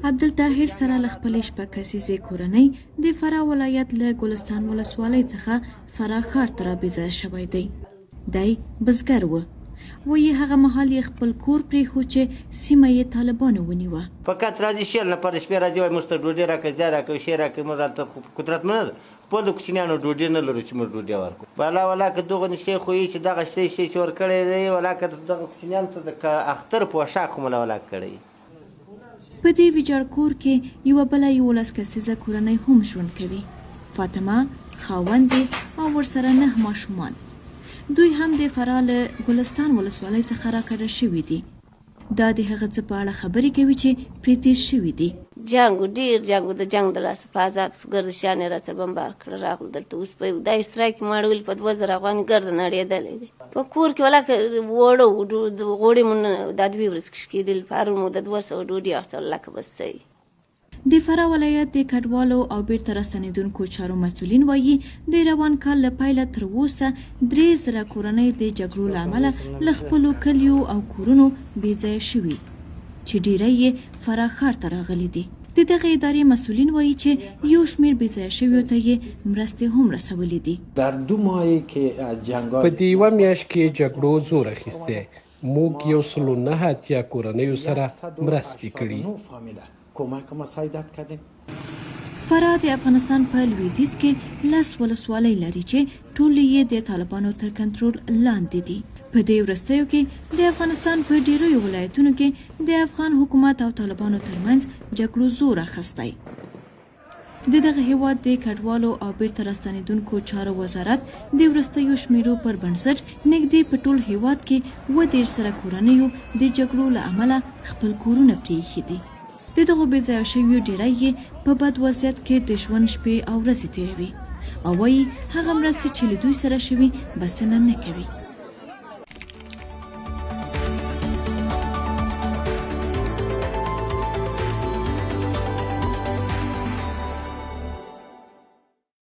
عبدالطاهر سره له خپلې شپږ کسیزې کورنۍ د فراه ولایت له ګلستان ولسوالۍ څخه فراه ښار ته رابېځای شوی دی. دی بزګر و. وایي هغه مهال یې خپل کور پرېښود چې سیمه یې طالبانو ونیوه. فقط راځي شل نفر شپې راځي وایي موږ ته ډوډۍ راکړئ ځای راکړئ شی راکړئ موږ هلته قدرت نه ده خپل د کوچنیانو ډوډۍ نه لرو چې موږ ډوډۍ ورکړو. بالا ولاکه دغه شی خو یې چې دغه شی چې ورکړی دی ولاکه دغه کوچنیانو ته د اختر پوشاک خو مله ولاک کړی. په دې ویجاړ کور کې یوه بله 11 کسیزه کورنۍ هم ژوند کوي. فاطمه، خاوند او ورسره 9 ماشومان. دوی هم د فراه له ګلستان ولسوالۍ څخه راکډه شوي دي. دا د هغه څه په اړه خبرې کوي چې پرې تېر شوي دي. جنګ ډېر جنګ د جنګ د لاسه په عذاب ګردشیان یې راڅه بمبار کړه راغلل دلته اوس په دا اشتراک یې مړولي په 2000 افغانۍ ګرده نړېدلی دی. په کور کې ولاکه وړه غوړې مو دا 2 ورځې کېدل پرون مو د 200 ډوډۍ اخیستل لکه بس صحیح. د فراه ولایت د کډوالو او بیرته راستنېدونکو چارو مسؤلین وایي د روان کال له پیله تر اوسه 3000 کورنۍ د جګړو له امله له خپلو کلیو او کورونو بېځایه شوي چې ډیری یې فراه ښار ته راغلي دي. د دغه ادارې مسؤلین وایي چې یو شمېر بېځایه شویو ته یې مرستې هم رسولې دي. په دې یوه میاشت کې جګړو زور اخیستی. موږ 109 کورنیو سره مرستې کړي. فراه د افغانستان په لویدیځ کې 10 ولسوالۍ لري چې ټولې یې د طالبانو تر کنټرول لاندې دي. په دې وروستیو کې د افغانستان په ډیرو ولایتونو کې د افغان حکومت او طالبانو ترمنځ جګړو زور اخیستی. د دغه هیواد د کډوالو او بیرته راستنېدونکو چارو وزارت د وروستیو شمیرو پر بنسټ نږدې په ټول هیواد کې 30 کورنیو د جګړو له امله خپل کورونه پرېښي دي. د دغو بېځایه شویو ډیری یې په بد وضعیت کې د ژوند شپې او ورځې تېروي او وایي هغه مرستې چې له دوی سره شوي بسنه نه کوي.